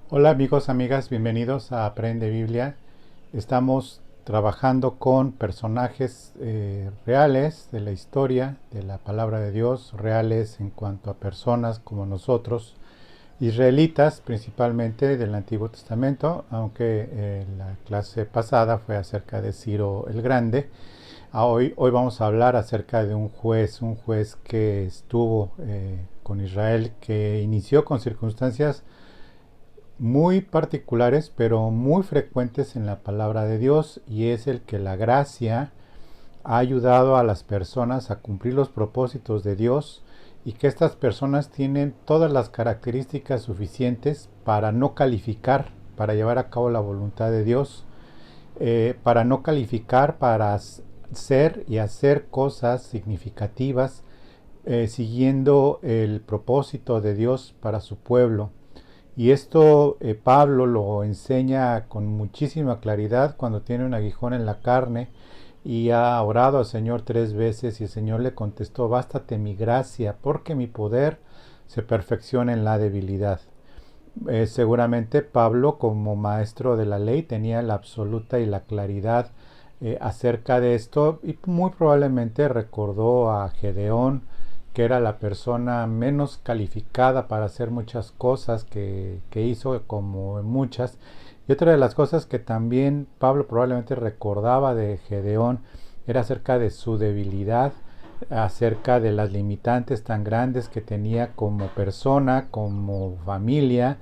Hola amigos, amigas, bienvenidos a Aprende Biblia. Estamos trabajando con personajes reales de la historia, de la palabra de Dios, reales en cuanto a personas como nosotros, israelitas principalmente del Antiguo Testamento, aunque la clase pasada fue acerca de Ciro el Grande. Hoy vamos a hablar acerca de un juez que estuvo con Israel, que inició con circunstancias muy particulares, pero muy frecuentes en la palabra de Dios, y es el que la gracia ha ayudado a las personas a cumplir los propósitos de Dios y que estas personas tienen todas las características suficientes para no calificar, para llevar a cabo la voluntad de Dios, para no calificar, para ser y hacer cosas significativas, siguiendo el propósito de Dios para su pueblo. Y esto Pablo lo enseña con muchísima claridad cuando tiene un aguijón en la carne y ha orado al Señor 3 veces y el Señor le contestó: bástate mi gracia, porque mi poder se perfecciona en la debilidad. Seguramente Pablo, como maestro de la ley, tenía la absoluta y la claridad acerca de esto, y muy probablemente recordó a Gedeón, que era la persona menos calificada para hacer muchas cosas que hizo, como muchas. Y otra de las cosas que también Pablo probablemente recordaba de Gedeón era acerca de su debilidad, acerca de las limitantes tan grandes que tenía como persona, como familia,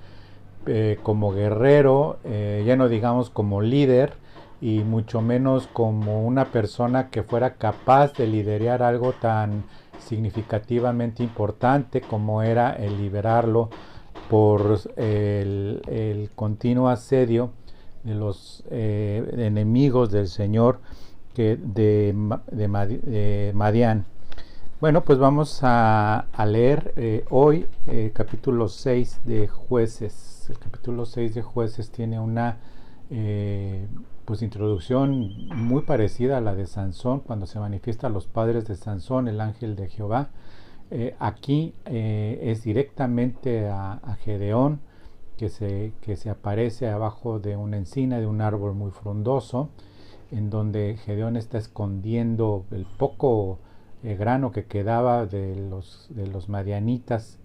como guerrero, ya no digamos como líder, y mucho menos como una persona que fuera capaz de liderar algo tan significativamente importante como era el liberarlo por el continuo asedio de los enemigos del Señor, de Madián. Bueno, pues vamos a leer hoy capítulo 6 de Jueces. El capítulo 6 de Jueces tiene una pues introducción muy parecida a la de Sansón, cuando se manifiesta a los padres de Sansón, el ángel de Jehová. Aquí es directamente a Gedeón, que se aparece abajo de una encina, de un árbol muy frondoso, en donde Gedeón está escondiendo el poco grano que quedaba de los madianitas.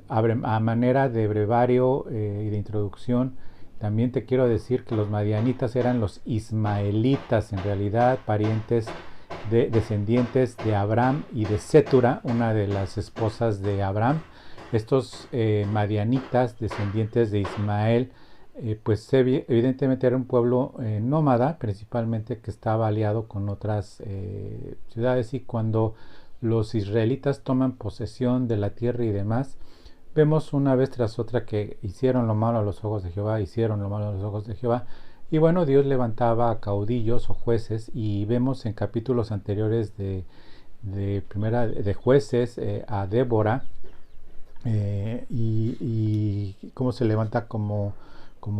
A manera de brevario y de introducción, también te quiero decir que los madianitas eran los ismaelitas, en realidad parientes descendientes de Abraham y de Sétura, una de las esposas de Abraham. Estos madianitas, descendientes de Ismael, pues evidentemente era un pueblo nómada, principalmente, que estaba aliado con otras ciudades, y cuando los israelitas toman posesión de la tierra y demás, vemos una vez tras otra que hicieron lo malo a los ojos de Jehová, hicieron lo malo a los ojos de Jehová. Y bueno, Dios levantaba a caudillos o jueces, y vemos en capítulos anteriores de Jueces a Débora, y cómo se levanta como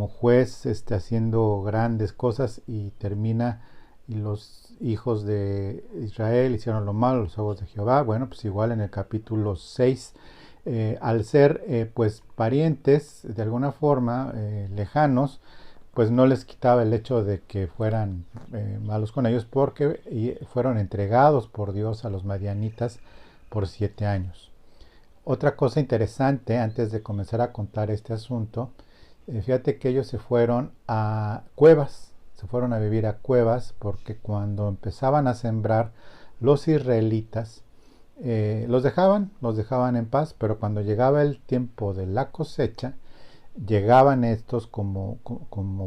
juez, haciendo grandes cosas, y termina: y los hijos de Israel hicieron lo malo a los ojos de Jehová. Bueno, pues igual en el capítulo 6, al ser pues parientes de alguna forma, lejanos, pues no les quitaba el hecho de que fueran malos con ellos, porque fueron entregados por Dios a los madianitas por 7 años. Otra cosa interesante, antes de comenzar a contar este asunto, fíjate que ellos se fueron a cuevas, se fueron a vivir a cuevas, porque cuando empezaban a sembrar los israelitas, los dejaban en paz, pero cuando llegaba el tiempo de la cosecha, llegaban estos como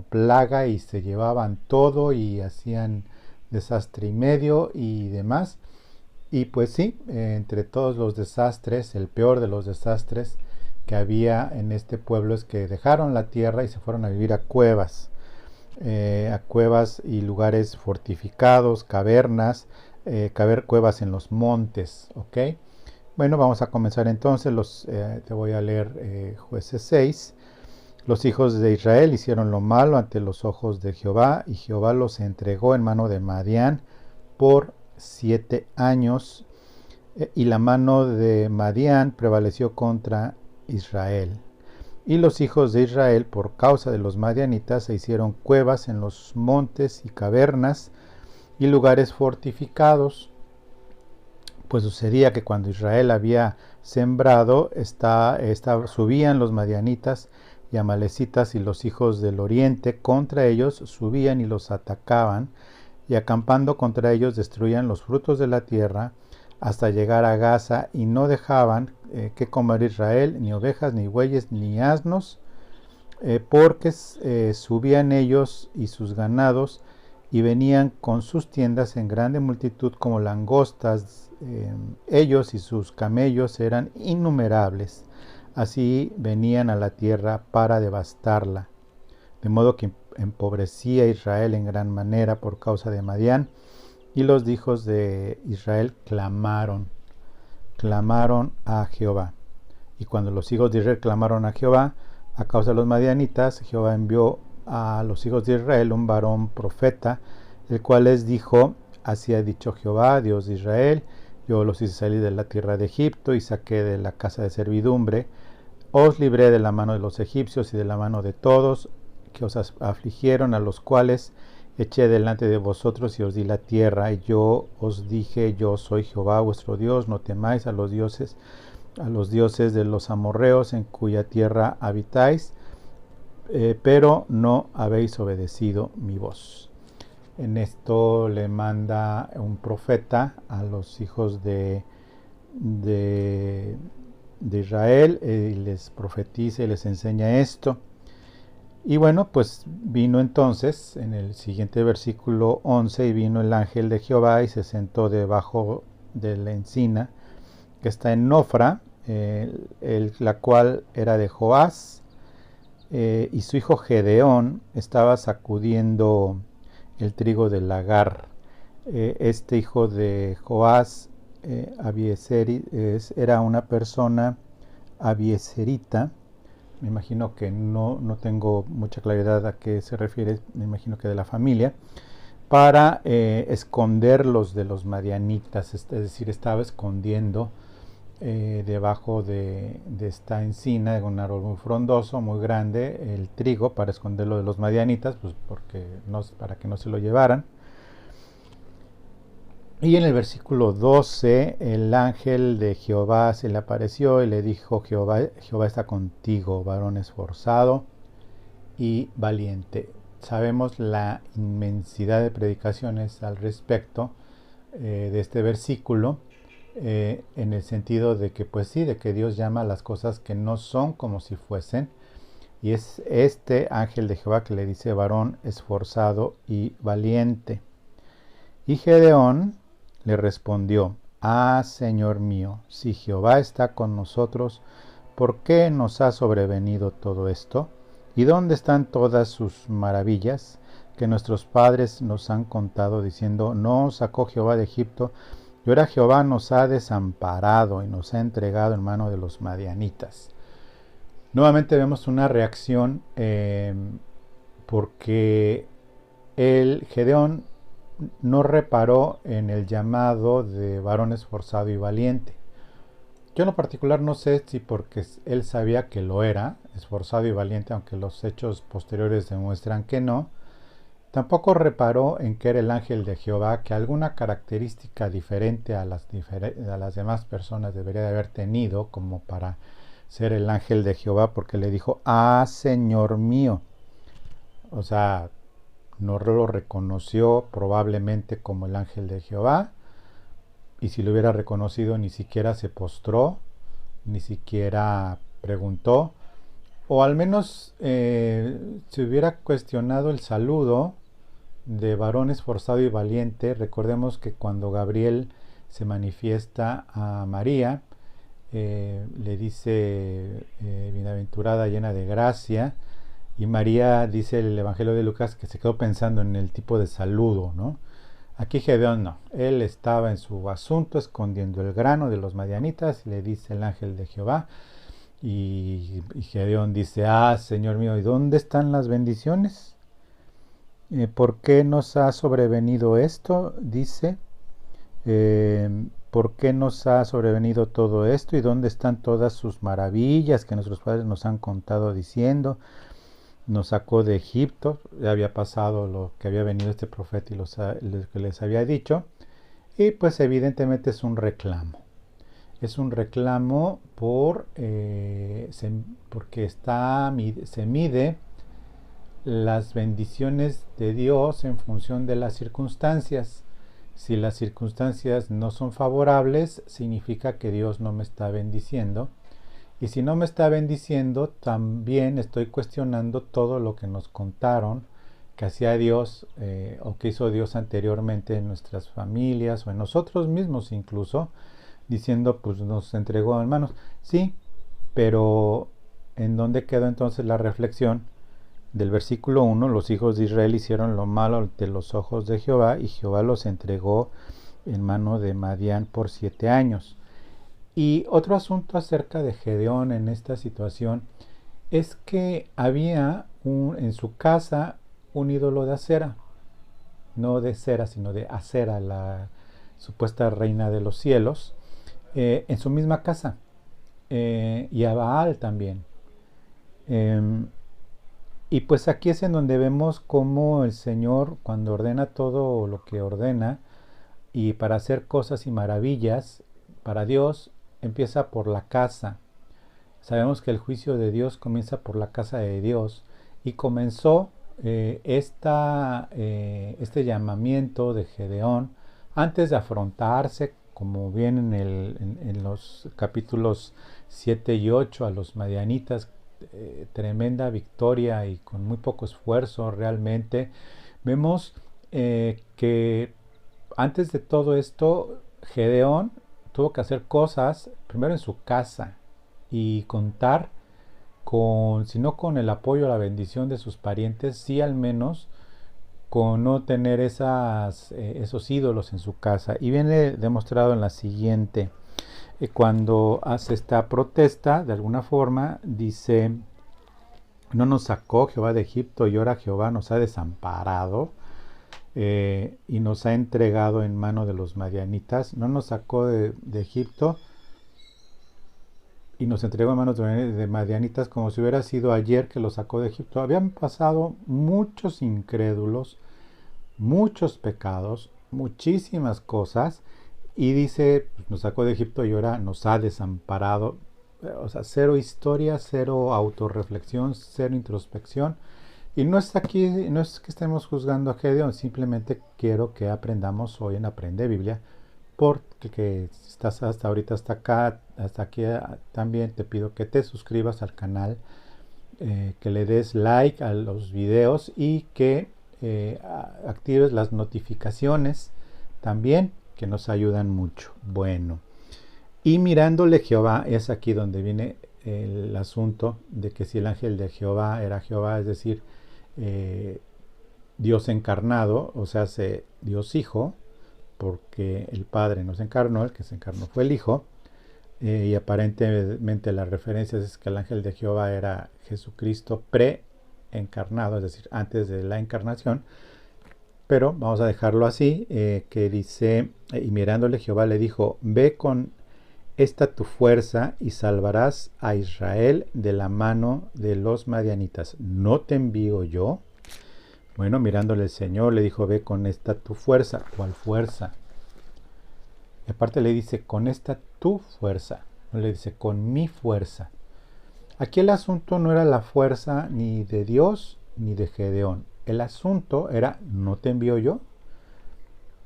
plaga, y se llevaban todo y hacían desastre y medio y demás. Y pues sí, entre todos los desastres, el peor de los desastres que había en este pueblo es que dejaron la tierra y se fueron a vivir a cuevas y lugares fortificados, cavernas, cuevas en los montes, ¿ok? Bueno, vamos a comenzar entonces. Te voy a leer Jueces 6. Los hijos de Israel hicieron lo malo ante los ojos de Jehová, y Jehová los entregó en mano de Madián por 7 años, y la mano de Madián prevaleció contra Israel. Y los hijos de Israel, por causa de los madianitas, se hicieron cuevas en los montes y cavernas y lugares fortificados. Pues sucedía que cuando Israel había sembrado, subían los madianitas y amalecitas y los hijos del oriente contra ellos, subían y los atacaban, y acampando contra ellos destruían los frutos de la tierra hasta llegar a Gaza, y no dejaban que comer Israel, ni ovejas, ni bueyes, ni asnos, porque subían ellos y sus ganados, y venían con sus tiendas en grande multitud como langostas. Ellos y sus camellos eran innumerables. Así venían a la tierra para devastarla. De modo que empobrecía Israel en gran manera por causa de Madián, y los hijos de Israel clamaron a Jehová. Y cuando los hijos de Israel clamaron a Jehová a causa de los madianitas, Jehová envió a los hijos de Israel un varón profeta, el cual les dijo: así ha dicho Jehová, Dios de Israel: yo los hice salir de la tierra de Egipto y saqué de la casa de servidumbre, os libré de la mano de los egipcios y de la mano de todos que os afligieron, a los cuales eché delante de vosotros y os di la tierra. Y yo os dije: yo soy Jehová vuestro Dios, no temáis a los dioses de los amorreos en cuya tierra habitáis, pero no habéis obedecido mi voz. En esto le manda un profeta a los hijos de Israel, y les profetiza y les enseña esto. Y bueno, pues vino entonces en el siguiente versículo 11: y vino el ángel de Jehová y se sentó debajo de la encina que está en Nofra, la cual era de Joás, y su hijo Gedeón estaba sacudiendo el trigo del lagar. Este hijo de Joás, Abiezeri, era una persona abiezerita. Me imagino que no tengo mucha claridad a qué se refiere, me imagino que de la familia, para esconderlos de los madianitas, es decir, estaba escondiendo debajo de esta encina, de un árbol muy frondoso, muy grande, el trigo, para esconderlo de los madianitas, pues para que no se lo llevaran. Y en el versículo 12, el ángel de Jehová se le apareció y le dijo: Jehová está contigo, varón esforzado y valiente. Sabemos la inmensidad de predicaciones al respecto de este versículo, en el sentido de que, pues sí, de que Dios llama a las cosas que no son como si fuesen. Y es este ángel de Jehová que le dice: varón esforzado y valiente. Y Gedeón le respondió: Señor mío, si Jehová está con nosotros, ¿por qué nos ha sobrevenido todo esto? ¿Y dónde están todas sus maravillas que nuestros padres nos han contado, diciendo: no os sacó Jehová de Egipto, y ahora Jehová nos ha desamparado y nos ha entregado en mano de los madianitas? Nuevamente vemos una reacción, porque el Gedeón no reparó en el llamado de varón esforzado y valiente. Yo en lo particular no sé si porque él sabía que lo era, esforzado y valiente, aunque los hechos posteriores demuestran que no. Tampoco reparó en que era el ángel de Jehová, que alguna característica diferente a las demás personas debería de haber tenido como para ser el ángel de Jehová, porque le dijo: Señor mío. O sea, no lo reconoció probablemente como el ángel de Jehová, y si lo hubiera reconocido ni siquiera se postró, ni siquiera preguntó, o al menos se hubiera cuestionado el saludo de varón esforzado y valiente. Recordemos que cuando Gabriel se manifiesta a María, le dice: bienaventurada, llena de gracia. Y María, dice el Evangelio de Lucas, que se quedó pensando en el tipo de saludo, ¿no? Aquí Gedeón no. Él estaba en su asunto, escondiendo el grano de los madianitas, y le dice el ángel de Jehová. Y Gedeón dice: Señor mío, ¿y dónde están las bendiciones? ¿Por qué nos ha sobrevenido esto? Dice. ¿por qué nos ha sobrevenido todo esto? ¿Y dónde están todas sus maravillas que nuestros padres nos han contado diciendo? Nos sacó de Egipto, ya había pasado lo que había venido este profeta y lo que les había dicho, y pues evidentemente es un reclamo. Es un reclamo porque se mide las bendiciones de Dios en función de las circunstancias. Si las circunstancias no son favorables, significa que Dios no me está bendiciendo. Y si no me está bendiciendo, también estoy cuestionando todo lo que nos contaron que hacía Dios o que hizo Dios anteriormente en nuestras familias o en nosotros mismos incluso, diciendo pues nos entregó en manos. Sí, pero ¿en dónde quedó entonces la reflexión del versículo 1? Los hijos de Israel hicieron lo malo ante los ojos de Jehová y Jehová los entregó en mano de Madián por 7 años. Y otro asunto acerca de Gedeón en esta situación es que había en su casa un ídolo de Acera, no de cera, sino de Acera, la supuesta reina de los cielos, en su misma casa, y a Baal también. Y pues aquí es en donde vemos cómo el Señor, cuando ordena todo lo que ordena, y para hacer cosas y maravillas, para Dios, empieza por la casa. Sabemos que el juicio de Dios comienza por la casa de Dios, y comenzó este llamamiento de Gedeón antes de afrontarse, como bien en los capítulos 7 y 8, a los madianitas. Tremenda victoria y con muy poco esfuerzo realmente. Vemos que antes de todo esto, Gedeón tuvo que hacer cosas primero en su casa y contar con, si no con el apoyo o la bendición de sus parientes, sí al menos con no tener esos ídolos en su casa. Y viene demostrado en la siguiente. Cuando hace esta protesta, de alguna forma, dice: no nos sacó Jehová de Egipto, y ahora Jehová nos ha desamparado y nos ha entregado en mano de los madianitas. No nos sacó de Egipto y nos entregó en manos de madianitas, como si hubiera sido ayer que los sacó de Egipto. Habían pasado muchos incrédulos, muchos pecados, muchísimas cosas, y dice, pues, nos sacó de Egipto y ahora nos ha desamparado. O sea, cero historia, cero autorreflexión, cero introspección. Y no es aquí, no es que estemos juzgando a Gedeón, simplemente quiero que aprendamos hoy en Aprende Biblia, porque si estás hasta ahorita, hasta acá, hasta aquí, también te pido que te suscribas al canal, que le des like a los videos y que actives las notificaciones también, que nos ayudan mucho. Bueno, y mirándole Jehová, es aquí donde viene el asunto de que si el ángel de Jehová era Jehová, es decir, Dios encarnado, o sea, Dios Hijo, porque el Padre no se encarnó, el que se encarnó fue el Hijo, y aparentemente la referencia es que el ángel de Jehová era Jesucristo pre-encarnado, es decir, antes de la encarnación. Pero vamos a dejarlo así, que dice, y mirándole Jehová le dijo: ve con esta tu fuerza y salvarás a Israel de la mano de los madianitas. ¿No te envío yo? Bueno, mirándole el Señor le dijo: ve con esta tu fuerza. ¿Cuál fuerza? Y aparte le dice: con esta tu fuerza. No le dice: con mi fuerza. Aquí el asunto no era la fuerza ni de Dios ni de Gedeón. El asunto era: ¿no te envío yo?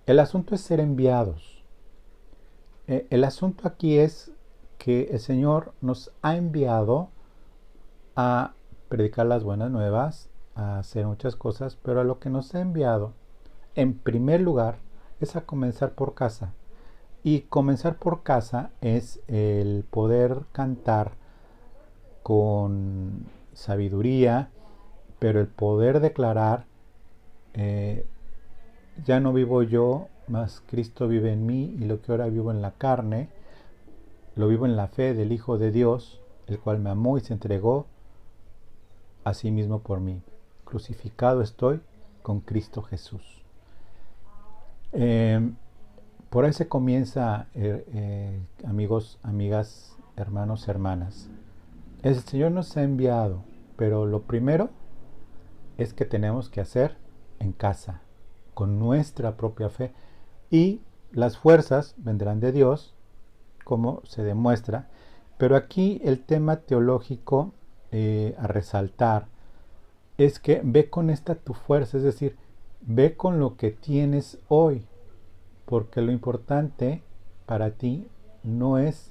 El asunto es ser enviados. El asunto aquí es que el Señor nos ha enviado a predicar las buenas nuevas, a hacer muchas cosas, pero a lo que nos ha enviado, en primer lugar, es a comenzar por casa. Y comenzar por casa es el poder cantar con sabiduría, pero el poder declarar: ya no vivo yo, mas Cristo vive en mí, y lo que ahora vivo en la carne, lo vivo en la fe del Hijo de Dios, el cual me amó y se entregó a sí mismo por mí. Crucificado estoy con Cristo Jesús. Por ahí se comienza, amigos, amigas, hermanos, hermanas. El Señor nos ha enviado, pero lo primero es que tenemos que hacer en casa, con nuestra propia fe. Y las fuerzas vendrán de Dios, como se demuestra. Pero aquí el tema teológico a resaltar es que ve con esta tu fuerza, es decir, ve con lo que tienes hoy, porque lo importante para ti no es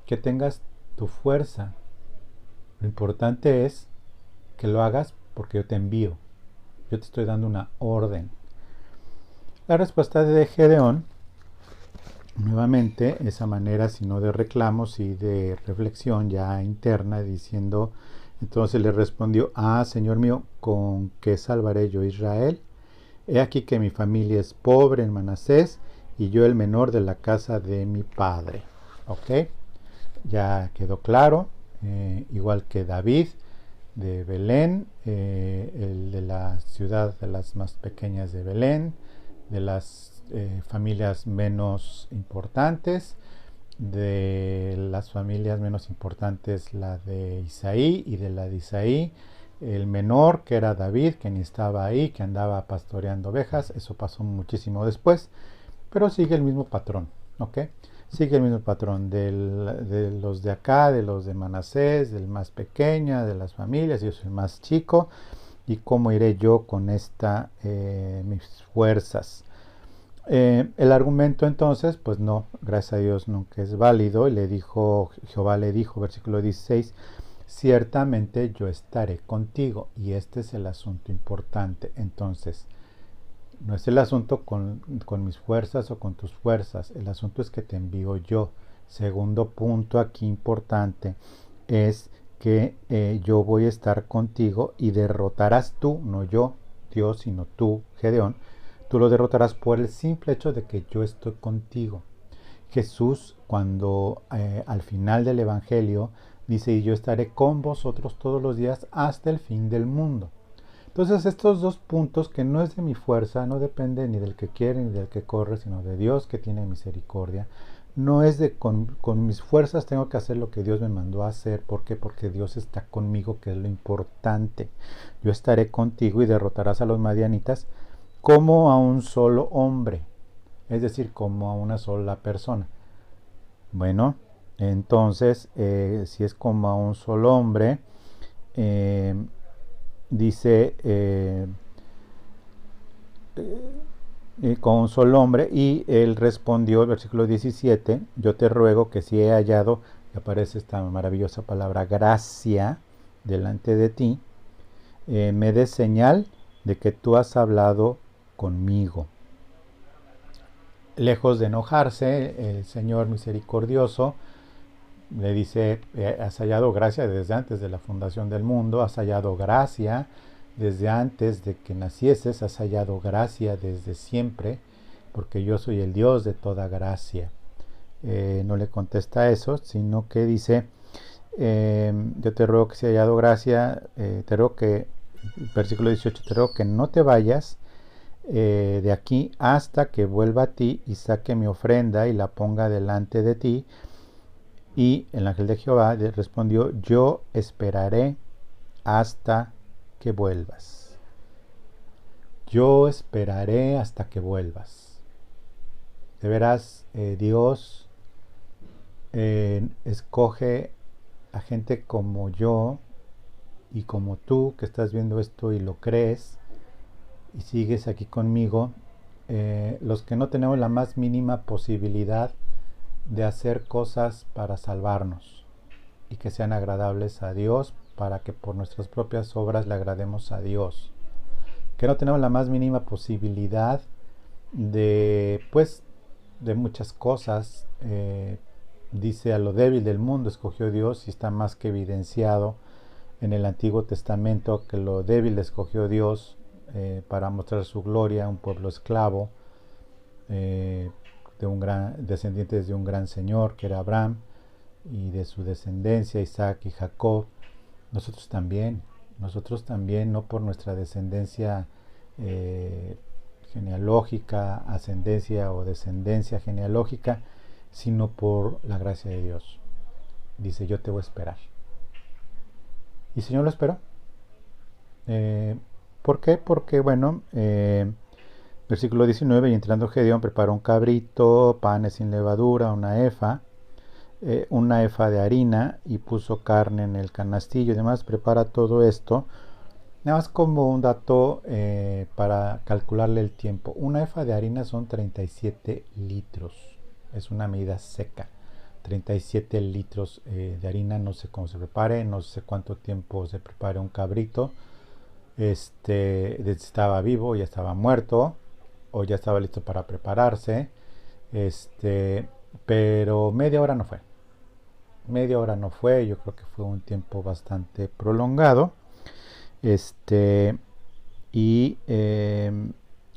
que tengas tu fuerza, lo importante es que lo hagas porque yo te envío, yo te estoy dando una orden. La respuesta de Gedeón, nuevamente, esa manera sino de reclamos y de reflexión ya interna, diciendo, entonces le respondió, Señor mío, ¿con qué salvaré yo a Israel? He aquí que mi familia es pobre en Manasés y yo el menor de la casa de mi padre. ¿Ok? Ya quedó claro, igual que David de Belén, el de la ciudad de las más pequeñas de Belén, de las familias menos importantes, de las familias menos importantes la de Isaí, y de la de Isaí el menor, que era David, que ni estaba ahí, que andaba pastoreando ovejas. Eso pasó muchísimo después, pero sigue el mismo patrón, ¿ok? Sigue el mismo patrón de los de acá, de los de Manasés, del más pequeña, de las familias. Yo soy el más chico, y cómo iré yo con mis fuerzas. El argumento entonces, pues no, gracias a Dios nunca es válido. Y Jehová le dijo, versículo 16, ciertamente yo estaré contigo. Y este es el asunto importante. Entonces, no es el asunto con mis fuerzas o con tus fuerzas, el asunto es que te envío yo. Segundo punto aquí importante es que yo voy a estar contigo y derrotarás tú, no yo, Dios, sino tú, Gedeón. Tú lo derrotarás por el simple hecho de que yo estoy contigo. Jesús, cuando al final del Evangelio dice, y yo estaré con vosotros todos los días hasta el fin del mundo. Entonces estos dos puntos, que no es de mi fuerza, no depende ni del que quiere ni del que corre, sino de Dios que tiene misericordia. No es de con mis fuerzas tengo que hacer lo que Dios me mandó a hacer. ¿Por qué? Porque Dios está conmigo, que es lo importante. Yo estaré contigo y derrotarás a los madianitas como a un solo hombre, es decir, como a una sola persona. Bueno, entonces, si es como a un solo hombre, dice con un solo hombre, y él respondió, el versículo 17, yo te ruego que si he hallado, y aparece esta maravillosa palabra, gracia, delante de ti, me des señal de que tú has hablado conmigo. Lejos de enojarse, el Señor misericordioso le dice, has hallado gracia desde antes de la fundación del mundo, has hallado gracia desde antes de que nacieses, has hallado gracia desde siempre, porque yo soy el Dios de toda gracia. No le contesta eso, sino que dice, yo te ruego que si he hallado gracia, te ruego que, versículo 18, te ruego que no te vayas de aquí hasta que vuelva a ti y saque mi ofrenda y la ponga delante de ti. Y el ángel de Jehová le respondió, yo esperaré hasta que vuelvas. Yo esperaré hasta que vuelvas. De veras, Dios escoge a gente como yo y como tú, que estás viendo esto y lo crees y sigues aquí conmigo, los que no tenemos la más mínima posibilidad de hacer cosas para salvarnos y que sean agradables a Dios, para que por nuestras propias obras le agrademos a Dios, que no tenemos la más mínima posibilidad de muchas cosas. Dice, a lo débil del mundo escogió Dios, y está más que evidenciado en el Antiguo Testamento que lo débil escogió Dios para mostrar su gloria a un pueblo esclavo, descendientes de un gran señor que era Abraham, y de su descendencia Isaac y Jacob. Nosotros también, no por nuestra descendencia genealógica, ascendencia o descendencia genealógica, sino por la gracia de Dios. Dice, yo te voy a esperar. Y el Señor lo esperó. ¿Por qué? Porque, bueno, versículo 19, y entrando Gedeón preparó un cabrito, panes sin levadura, una efa de harina, y puso carne en el canastillo y demás. Prepara todo esto. Nada más como un dato para calcularle el tiempo. Una efa de harina son 37 litros. Es una medida seca. 37 litros de harina, no sé cómo se prepare, no sé cuánto tiempo se prepare un cabrito. Estaba vivo, ya estaba muerto, o ya estaba listo para prepararse. Pero media hora no fue. Media hora no fue, yo creo que fue un tiempo bastante prolongado. Y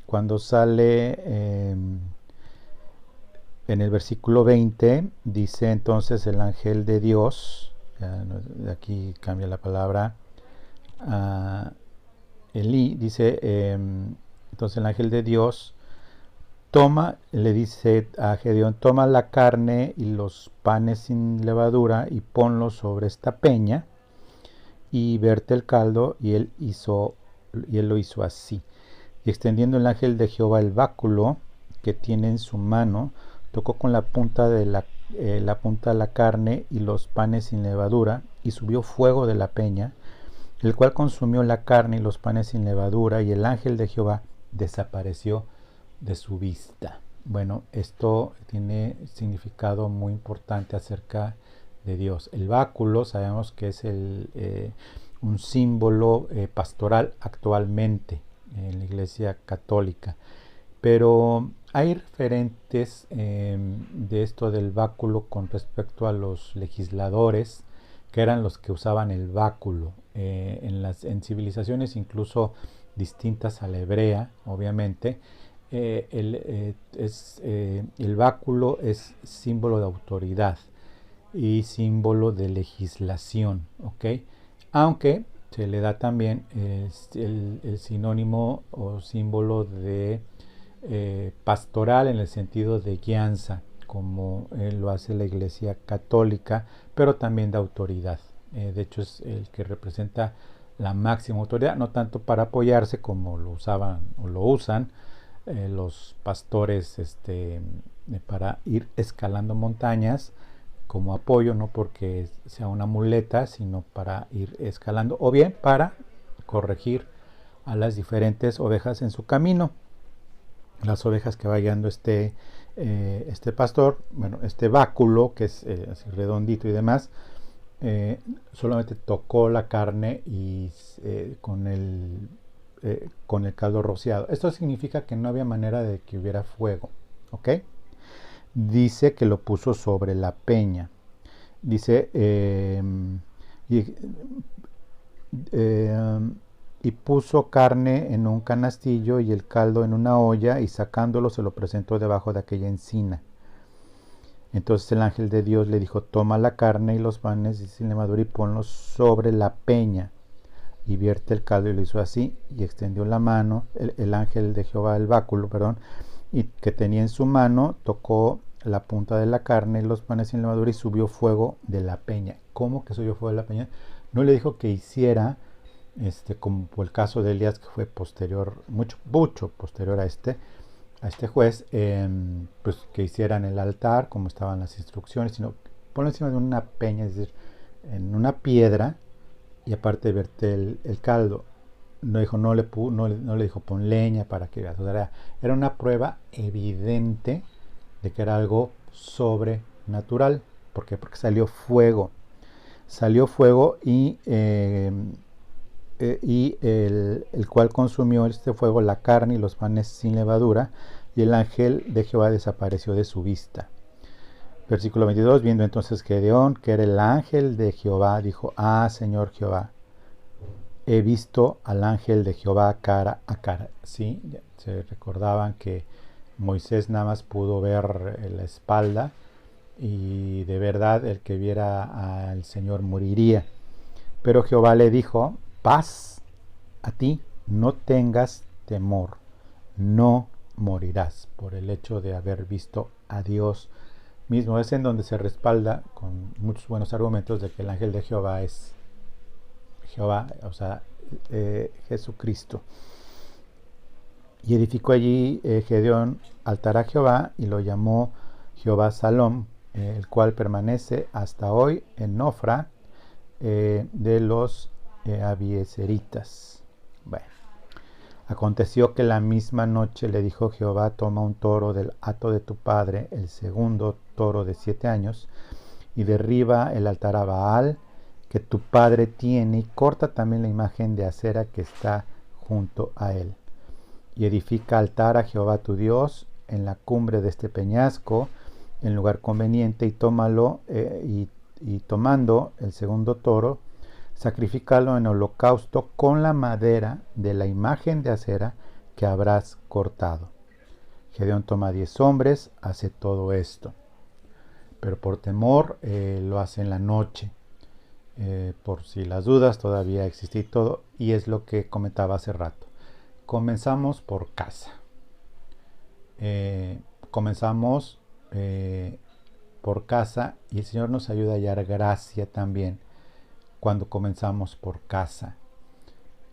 cuando sale en el versículo 20, dice entonces el ángel de Dios, aquí cambia la palabra a Elí, dice entonces el ángel de Dios le dice a Gedeón, toma la carne y los panes sin levadura y ponlos sobre esta peña y verte el caldo, y él lo hizo así. Y extendiendo el ángel de Jehová el báculo que tiene en su mano, tocó con la punta de la carne y los panes sin levadura, y subió fuego de la peña, el cual consumió la carne y los panes sin levadura, y el ángel de Jehová desapareció de su vista. Bueno, esto tiene significado muy importante acerca de Dios. El báculo sabemos que es un símbolo pastoral actualmente en la Iglesia Católica, pero hay referentes de esto del báculo con respecto a los legisladores, que eran los que usaban el báculo en civilizaciones incluso distintas a la hebrea, obviamente. El báculo es símbolo de autoridad y símbolo de legislación, ¿ok? Aunque se le da también el sinónimo o símbolo de pastoral en el sentido de guianza, como lo hace la Iglesia Católica, pero también de autoridad. De hecho es el que representa la máxima autoridad, no tanto para apoyarse como lo usaban o lo usan los pastores para ir escalando montañas como apoyo, no porque sea una muleta, sino para ir escalando, o bien para corregir a las diferentes ovejas en su camino. Las ovejas que va guiando este pastor, bueno, este báculo que es así redondito y demás, solamente tocó la carne y con el caldo rociado. Esto significa que no había manera de que hubiera fuego, ¿ok? Dice que lo puso sobre la peña. Dice y puso carne en un canastillo y el caldo en una olla, y sacándolo se lo presentó debajo de aquella encina. Entonces el ángel de Dios le dijo, toma la carne y los panes sin levadura y ponlos sobre la peña y vierte el caldo, y lo hizo así, y extendió la mano, el ángel de Jehová, el báculo, y que tenía en su mano, tocó la punta de la carne y los panes sin levadura, y subió fuego de la peña. ¿Cómo que subió fuego de la peña? No le dijo que hiciera, como por el caso de Elías, que fue posterior, mucho posterior a este juez, pues que hicieran el altar, como estaban las instrucciones, sino ponlo encima de una peña, es decir, en una piedra, y aparte verte el caldo. No le dijo pon leña para que veas. O sea, era una prueba evidente de que era algo sobrenatural. ¿Por qué? Porque salió fuego. Salió fuego y el cual consumió este fuego la carne y los panes sin levadura, y el ángel de Jehová desapareció de su vista. Versículo 22, viendo entonces Gedeón, que era el ángel de Jehová, dijo, Señor Jehová, he visto al ángel de Jehová cara a cara. Sí, se recordaban que Moisés nada más pudo ver la espalda, y de verdad el que viera al Señor moriría. Pero Jehová le dijo, paz a ti, no tengas temor. no morirás, por el hecho de haber visto a Dios mismo. Es en donde se respalda con muchos buenos argumentos de que el ángel de Jehová es Jehová, o sea, Jesucristo. Y edificó allí Gedeón altar a Jehová y lo llamó Jehová Salom, el cual permanece hasta hoy en Nofra de los abiezeritas. Bueno, aconteció que la misma noche le dijo Jehová: toma un toro del hato de tu padre, el segundo toro de 7 años, y derriba el altar a Baal que tu padre tiene, y corta también la imagen de acera que está junto a él. Y edifica altar a Jehová tu Dios en la cumbre de este peñasco, en lugar conveniente, y tómalo, y tomando el segundo toro, sacrifícalo en holocausto con la madera de la imagen de acera que habrás cortado. Gedeón toma 10 hombres, hace todo esto, pero por temor lo hace en la noche, por si las dudas todavía existe todo, y es lo que comentaba hace rato. Comenzamos por casa. Comenzamos por casa, y el Señor nos ayuda a hallar gracia también cuando comenzamos por casa.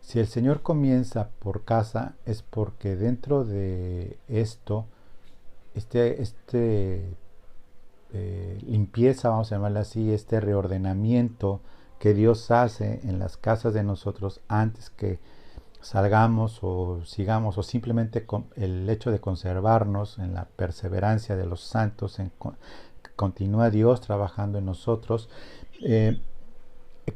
Si el Señor comienza por casa, es porque dentro de esto, limpieza, vamos a llamarla así, este reordenamiento que Dios hace en las casas de nosotros antes que salgamos o sigamos, o simplemente con el hecho de conservarnos en la perseverancia de los santos, continúa Dios trabajando en nosotros.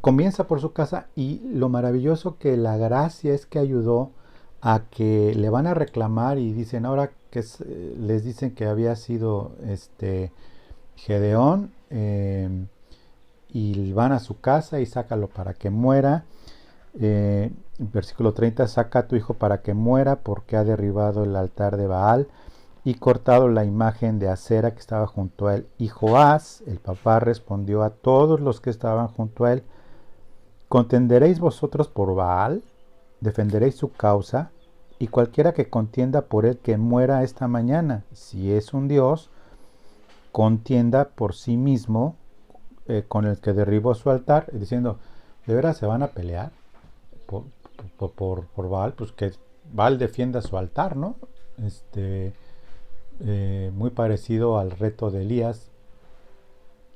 Comienza por su casa, y lo maravilloso que la gracia es que ayudó a que le van a reclamar y dicen ahora que les dicen que había sido Gedeón, y van a su casa y sácalo para que muera. Versículo 30, saca a tu hijo para que muera, porque ha derribado el altar de Baal y cortado la imagen de acera que estaba junto a él. Y Joás, el papá, respondió a todos los que estaban junto a él: ¿contenderéis vosotros por Baal? ¿Defenderéis su causa? Y cualquiera que contienda por él, que muera esta mañana. Si es un Dios, contienda por sí mismo con el que derribó su altar. Diciendo, ¿de veras se van a pelear por Baal? Pues que Baal defienda su altar, ¿no? Muy parecido al reto de Elías.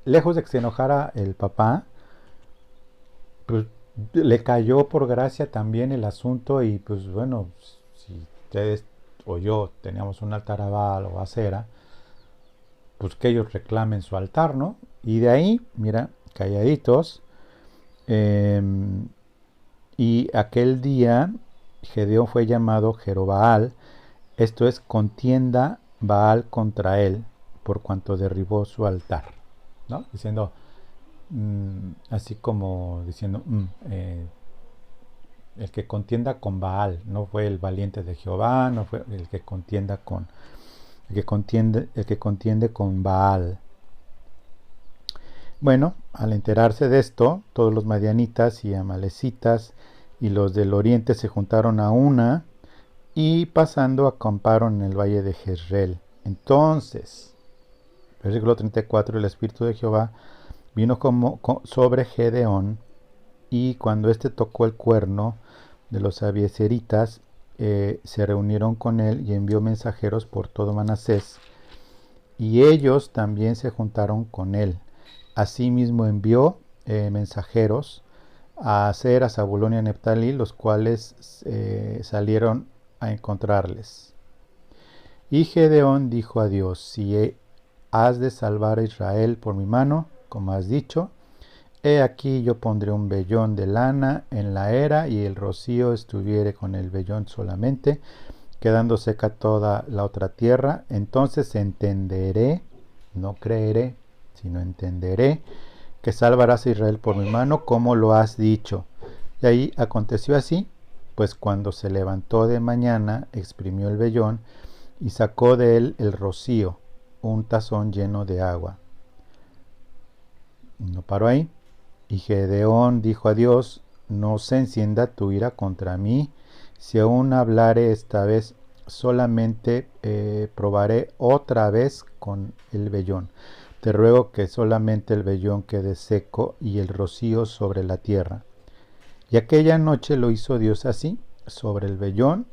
Lejos de que se enojara el papá, pues le cayó por gracia también el asunto, y pues bueno, si ustedes o yo teníamos un altar a Baal o acera, pues que ellos reclamen su altar, ¿no? Y de ahí, mira, calladitos. Y aquel día Gedeón fue llamado Jerobaal, esto es, contienda Baal contra él, por cuanto derribó su altar, ¿no? Diciendo, así como diciendo, el que contienda con Baal, no fue el valiente de Jehová, no fue el que contienda con el que contiende con Baal. Bueno, al enterarse de esto, todos los madianitas y amalecitas y los del oriente se juntaron a una, y pasando acamparon en el valle de Jezreel. Entonces, versículo 34, el Espíritu de Jehová vino sobre Gedeón, y cuando éste tocó el cuerno de los abiezeritas, se reunieron con él, y envió mensajeros por todo Manasés, y ellos también se juntaron con él. Asimismo envió mensajeros a Aser, a Zabulón y a Neftalí, los cuales salieron a encontrarles. Y Gedeón dijo a Dios: si has de salvar a Israel por mi mano, como has dicho, he aquí yo pondré un vellón de lana en la era, y el rocío estuviere con el vellón solamente, quedando seca toda la otra tierra. Entonces entenderé, no creeré, sino entenderé, que salvarás a Israel por mi mano, como lo has dicho. Y ahí aconteció así, pues cuando se levantó de mañana, exprimió el vellón y sacó de él el rocío, un tazón lleno de agua. No paró ahí. Y Gedeón dijo a Dios: no se encienda tu ira contra mí, si aún hablare esta vez solamente probaré otra vez con el vellón. Te ruego que solamente el vellón quede seco y el rocío sobre la tierra. Y aquella noche lo hizo Dios así, sobre el vellón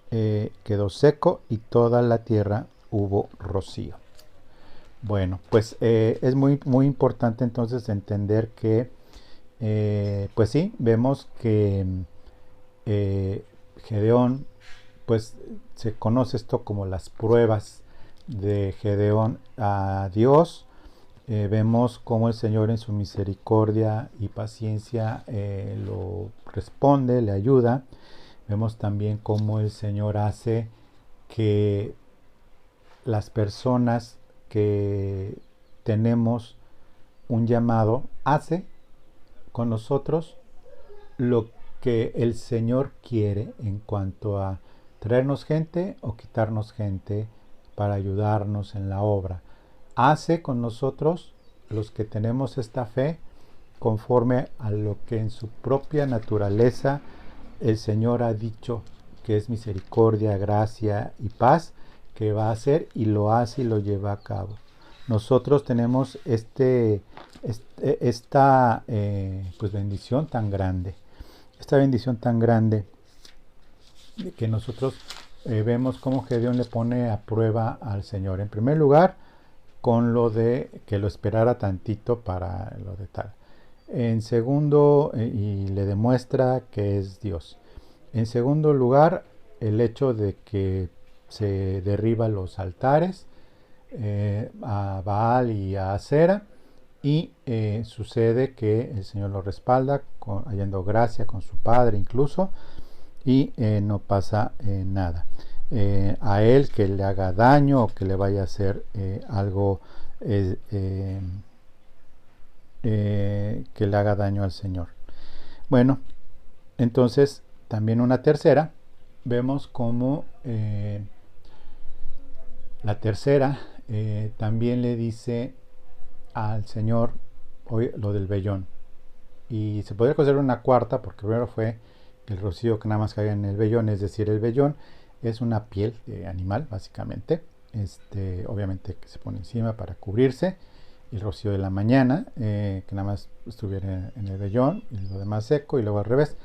quedó seco y toda la tierra hubo rocío. Bueno, pues es muy importante entonces entender que, pues sí, vemos que eh, Gedeón, pues se conoce esto como las pruebas de Gedeón a Dios. Vemos cómo el Señor en su misericordia y paciencia lo responde, le ayuda. Vemos también cómo el Señor hace que las personas que tenemos un llamado, hace con nosotros lo que el Señor quiere en cuanto a traernos gente o quitarnos gente para ayudarnos en la obra. Hace con nosotros, los que tenemos esta fe, conforme a lo que en su propia naturaleza el Señor ha dicho que es misericordia, gracia y paz, que va a hacer y lo hace y lo lleva a cabo. Nosotros tenemos esta pues bendición tan grande, que nosotros vemos cómo Gedeón le pone a prueba al Señor. En primer lugar, con lo de que lo esperara tantito para lo de tal. En segundo, y le demuestra que es Dios. En segundo lugar, el hecho de que se derriba los altares a Baal y a Acera, y sucede que el Señor lo respalda, hallando gracia con su padre incluso, y no pasa nada. A él que le haga daño o que le vaya a hacer algo que le haga daño al Señor. Bueno, entonces también una tercera, vemos como la tercera también le dice al Señor hoy lo del vellón. Y se podría considerar una cuarta, porque primero fue el rocío que nada más cae en el vellón, es decir, el vellón es una piel de animal, básicamente, obviamente que se pone encima para cubrirse, el rocío de la mañana, que nada más estuviera en el vellón, y lo demás seco, y luego al revés.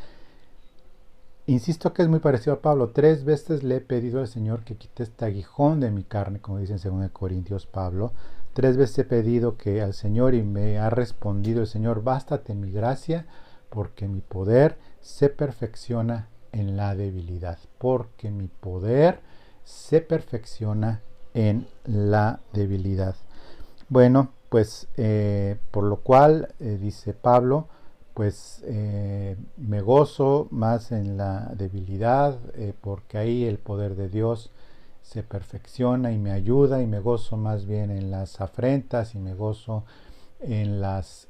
Insisto que es muy parecido a Pablo. 3 veces le he pedido al Señor que quite este aguijón de mi carne, como dice en 2 Corintios Pablo. 3 veces he pedido que al Señor y me ha respondido el Señor, bástate mi gracia, porque mi poder se perfecciona en la debilidad. Porque mi poder se perfecciona en la debilidad. Bueno, pues por lo cual, dice Pablo, pues me gozo más en la debilidad, porque ahí el poder de Dios se perfecciona y me ayuda, y me gozo más bien en las afrentas y me gozo en las,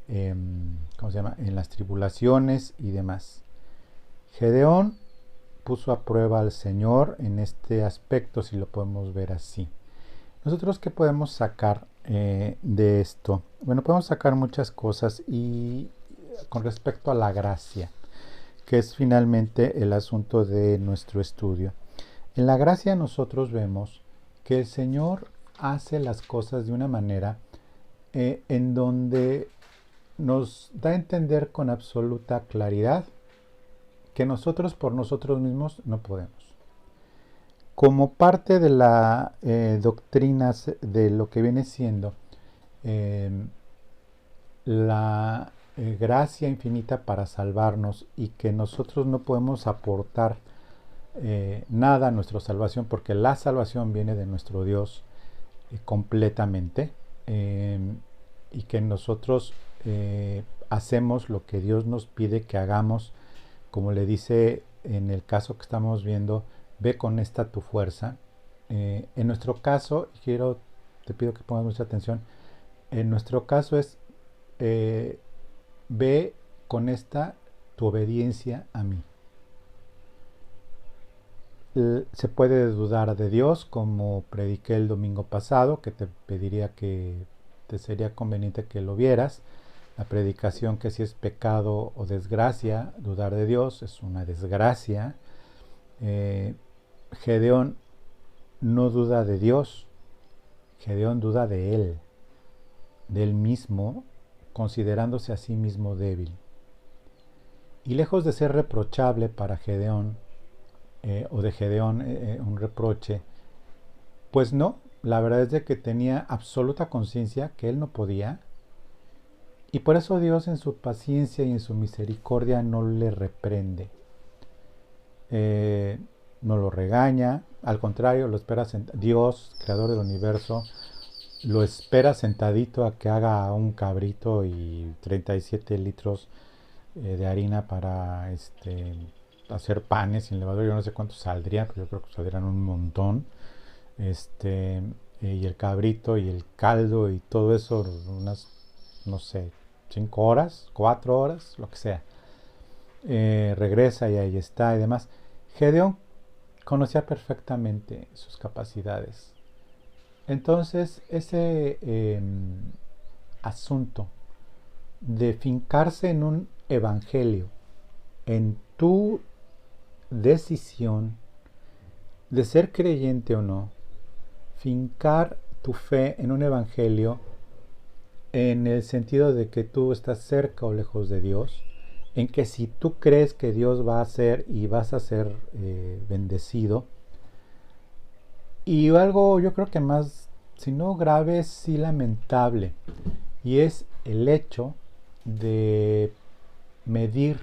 ¿cómo se llama?, en las tribulaciones y demás. Gedeón puso a prueba al Señor en este aspecto, si lo podemos ver así. ¿Nosotros qué podemos sacar de esto? Bueno, podemos sacar muchas cosas, y con respecto a la gracia, que es finalmente el asunto de nuestro estudio. En la gracia nosotros vemos que el Señor hace las cosas de una manera en donde nos da a entender con absoluta claridad que nosotros por nosotros mismos no podemos. Como parte de la doctrina de lo que viene siendo la gracia infinita para salvarnos, y que nosotros no podemos aportar nada a nuestra salvación, porque la salvación viene de nuestro Dios completamente, y que nosotros hacemos lo que Dios nos pide que hagamos, como le dice en el caso que estamos viendo, ve con esta tu fuerza. En nuestro caso, te pido que pongas mucha atención, en nuestro caso es ve con esta tu obediencia a mí. Se puede dudar de Dios, como prediqué el domingo pasado, que te pediría que te sería conveniente que lo vieras. La predicación que si es pecado o desgracia, dudar de Dios es una desgracia. Gedeón no duda de Dios, Gedeón duda de él mismo, considerándose a sí mismo débil. Y lejos de ser reprochable para Gedeón, o de Gedeón un reproche, pues no, la verdad es de que tenía absoluta conciencia que él no podía, y por eso Dios en su paciencia y en su misericordia no le reprende, no lo regaña, al contrario, lo espera Dios, creador del universo, lo espera sentadito a que haga un cabrito y 37 litros de harina para hacer panes sin levadura. Yo no sé cuánto saldría, pero yo creo que saldrían un montón. Y el cabrito y el caldo y todo eso, unas, no sé, 5 horas, 4 horas, lo que sea. Regresa y ahí está y demás. Gedeón conocía perfectamente sus capacidades. Entonces, ese asunto de fincarse en un evangelio, en tu decisión de ser creyente o no, fincar tu fe en un evangelio en el sentido de que tú estás cerca o lejos de Dios, en que si tú crees que Dios va a ser y vas a ser bendecido, y algo yo creo que más, si no grave, sí lamentable, y es el hecho de medir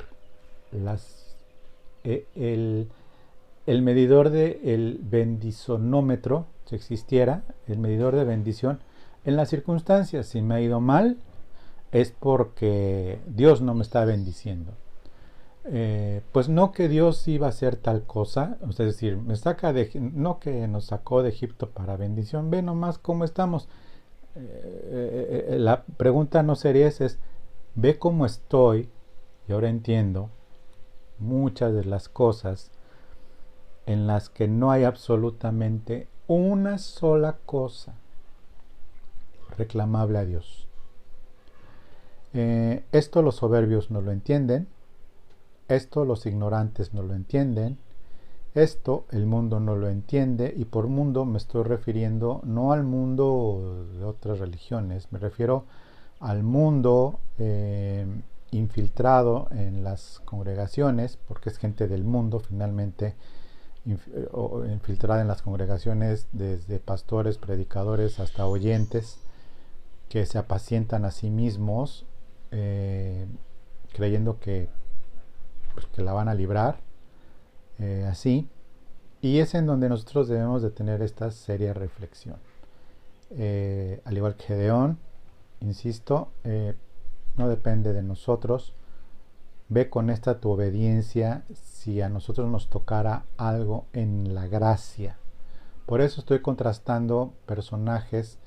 el medidor del bendisonómetro, si existiera, el medidor de bendición, en las circunstancias. Si me ha ido mal, es porque Dios no me está bendiciendo. Pues no que Dios iba a hacer tal cosa, es decir, no que nos sacó de Egipto para bendición, ve nomás cómo estamos. La pregunta no sería esa, es, ve cómo estoy, y ahora entiendo muchas de las cosas en las que no hay absolutamente una sola cosa reclamable a Dios. Esto los soberbios no lo entienden, esto los ignorantes no lo entienden, esto el mundo no lo entiende, y por mundo me estoy refiriendo no al mundo de otras religiones, me refiero al mundo infiltrado en las congregaciones, porque es gente del mundo finalmente, infiltrada en las congregaciones, desde pastores, predicadores hasta oyentes, que se apacientan a sí mismos, creyendo que la van a librar, así. Y es en donde nosotros debemos de tener esta seria reflexión. Al igual que Gedeón, insisto, no depende de nosotros. Ve con esta tu obediencia si a nosotros nos tocara algo en la gracia. Por eso estoy contrastando personajes,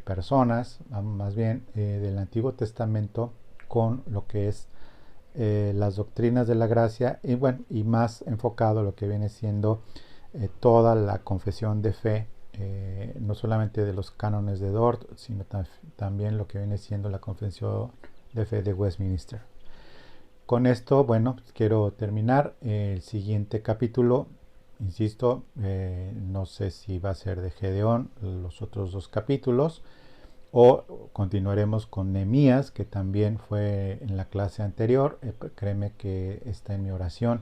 personas, más bien, del Antiguo Testamento con lo que es las doctrinas de la gracia, y bueno, y más enfocado a lo que viene siendo toda la confesión de fe, no solamente de los cánones de Dort, sino también lo que viene siendo la confesión de fe de Westminster. Con esto, bueno, pues quiero terminar el siguiente capítulo. Insisto, no sé si va a ser de Gedeón los otros 2 capítulos, o continuaremos con Nehemías, que también fue en la clase anterior. Créeme que está en mi oración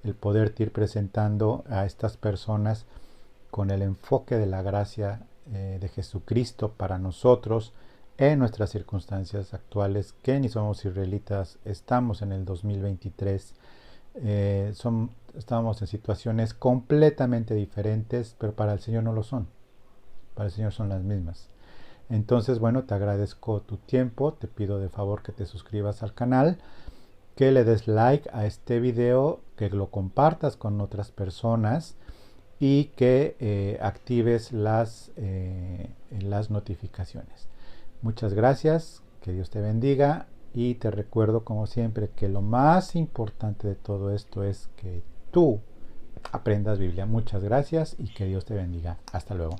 el poderte ir presentando a estas personas con el enfoque de la gracia de Jesucristo para nosotros en nuestras circunstancias actuales, que ni somos israelitas, estamos en el 2023, estamos en situaciones completamente diferentes, pero para el Señor no lo son, para el Señor son las mismas. Entonces, bueno, te agradezco tu tiempo, te pido de favor que te suscribas al canal, que le des like a este video, que lo compartas con otras personas y que actives las notificaciones. Muchas gracias, que Dios te bendiga, y te recuerdo como siempre que lo más importante de todo esto es que tú aprendas Biblia. Muchas gracias y que Dios te bendiga. Hasta luego.